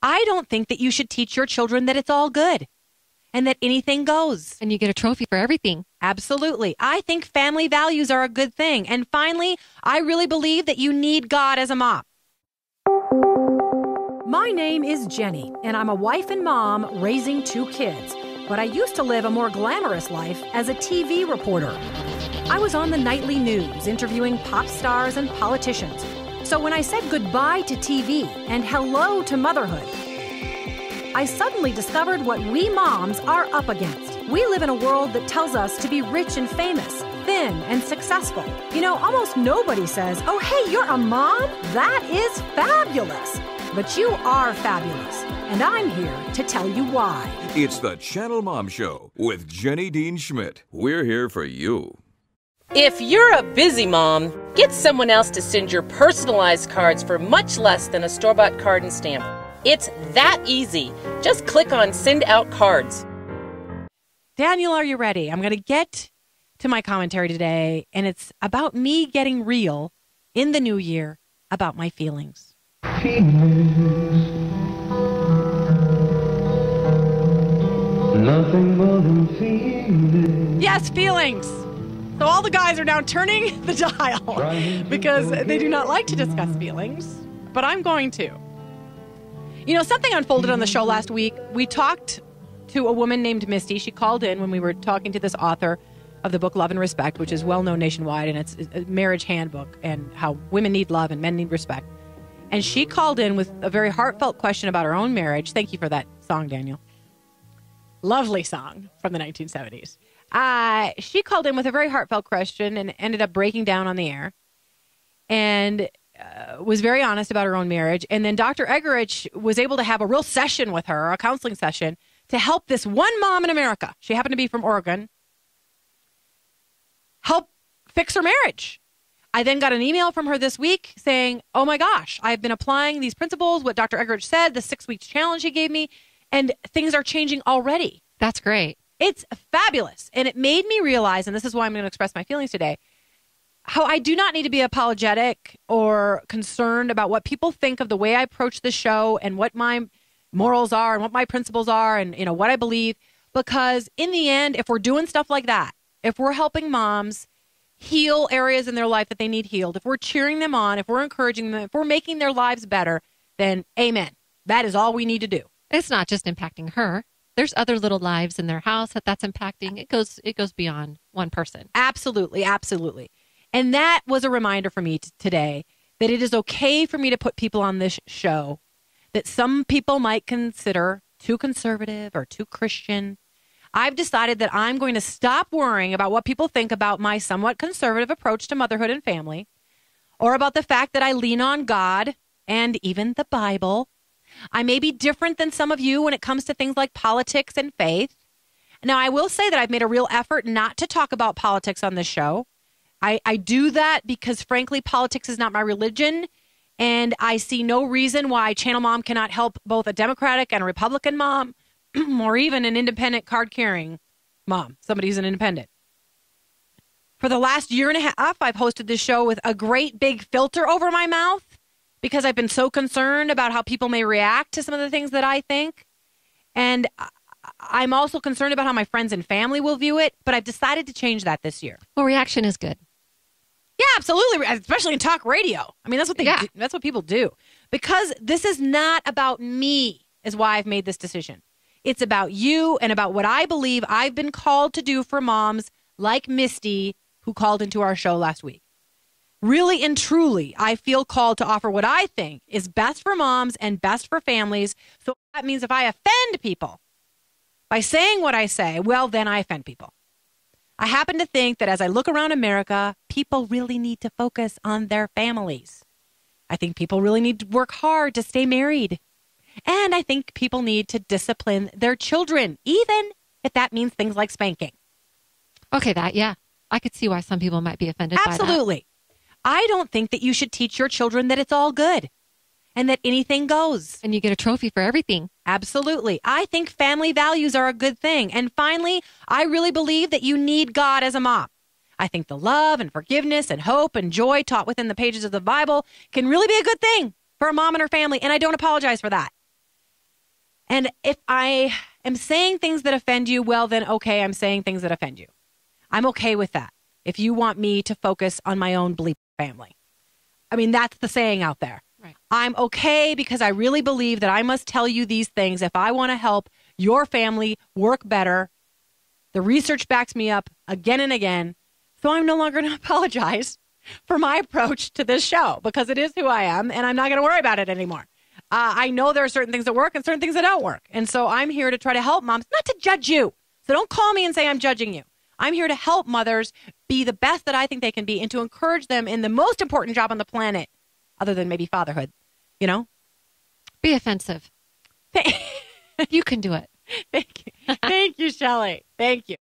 I don't think that you should teach your children that it's all good and that anything goes. And you get a trophy for everything. Absolutely. I think family values are a good thing. And finally, I really believe that you need God as a mom. My name is Jenny, and I'm a wife and mom raising 2 kids. But I used to live a more glamorous life as a TV reporter. I was on the nightly news interviewing pop stars and politicians. So when I said goodbye to TV and hello to motherhood, I suddenly discovered what we moms are up against. We live in a world that tells us to be rich and famous, thin and successful. You know, almost nobody says, "Oh, hey, you're a mom? That is fabulous." But you are fabulous, and I'm here to tell you why. It's the ChannelMom Show with Jenny Dean Schmidt. We're here for you. If you're a busy mom, get someone else to send your personalized cards for much less than a store-bought card and stamp. It's that easy. Just click on Send Out Cards. Daniel, are you ready? I'm going to get to my commentary today, and it's about me getting real in the new year about my feelings. Nothing more than feelings. Yes, feelings. So all the guys are now turning the dial because they do not like to discuss feelings, but I'm going to. You know, something unfolded on the show last week. We talked to a woman named Misty. She called in when we were talking to this author of the book Love and Respect, which is well known nationwide, and it's a marriage handbook and how women need love and men need respect. And she called in with a very heartfelt question about her own marriage. Thank you for that song, Daniel. Lovely song from the 1970s. She called in with a very heartfelt question and ended up breaking down on the air and was very honest about her own marriage. And then Dr. Egerich was able to have a real session with her, a counseling session, to help this one mom in America. She happened to be from Oregon. Help fix her marriage. I then got an email from her this week saying, oh my gosh, I've been applying these principles, what Dr. Egerich said, the 6-week challenge he gave me, and things are changing already. That's great. It's fabulous. And it made me realize, and this is why I'm going to express my feelings today, how I do not need to be apologetic or concerned about what people think of the way I approach the show and what my morals are and what my principles are and, you know, what I believe. Because in the end, if we're doing stuff like that, if we're helping moms heal areas in their life that they need healed, if we're cheering them on, if we're encouraging them, if we're making their lives better, then amen. That is all we need to do. It's not just impacting her. There's other little lives in their house that's impacting. It goes beyond one person. Absolutely, absolutely. And that was a reminder for me today that it is okay for me to put people on this show that some people might consider too conservative or too Christian. I've decided that I'm going to stop worrying about what people think about my somewhat conservative approach to motherhood and family, or about the fact that I lean on God and even the Bible. I may be different than some of you when it comes to things like politics and faith. Now, I will say that I've made a real effort not to talk about politics on this show. I do that because, frankly, politics is not my religion, and I see no reason why Channel Mom cannot help both a Democratic and a Republican mom, or even an independent card-carrying mom, somebody who's an independent. For the last year and a half, I've hosted this show with a great big filter over my mouth because I've been so concerned about how people may react to some of the things that I think. And I'm also concerned about how my friends and family will view it, but I've decided to change that this year. Well, reaction is good. Yeah, absolutely, especially in talk radio. I mean, that's what they do. That's what people do. Because this is not about me is why I've made this decision. It's about you and about what I believe I've been called to do for moms like Misty, who called into our show last week. Really and truly, I feel called to offer what I think is best for moms and best for families. So that means if I offend people by saying what I say, well, then I offend people. I happen to think that as I look around America, people really need to focus on their families. I think people really need to work hard to stay married. And I think people need to discipline their children, even if that means things like spanking. Okay, I could see why some people might be offended by that. Absolutely. I don't think that you should teach your children that it's all good and that anything goes. And you get a trophy for everything. Absolutely. I think family values are a good thing. And finally, I really believe that you need God as a mom. I think the love and forgiveness and hope and joy taught within the pages of the Bible can really be a good thing for a mom and her family. And I don't apologize for that. And if I am saying things that offend you, well, then okay, I'm saying things that offend you. I'm okay with that. If you want me to focus on my own bleep family. I mean, that's the saying out there. Right. I'm okay because I really believe that I must tell you these things if I want to help your family work better. The research backs me up again and again. So I'm no longer going to apologize for my approach to this show because it is who I am and I'm not going to worry about it anymore. I know there are certain things that work and certain things that don't work. And so I'm here to try to help moms, not to judge you. So don't call me and say I'm judging you. I'm here to help mothers be the best that I think they can be and to encourage them in the most important job on the planet, other than maybe fatherhood, you know? Be offensive. You can do it. Thank you. Thank you, Shelley. Thank you.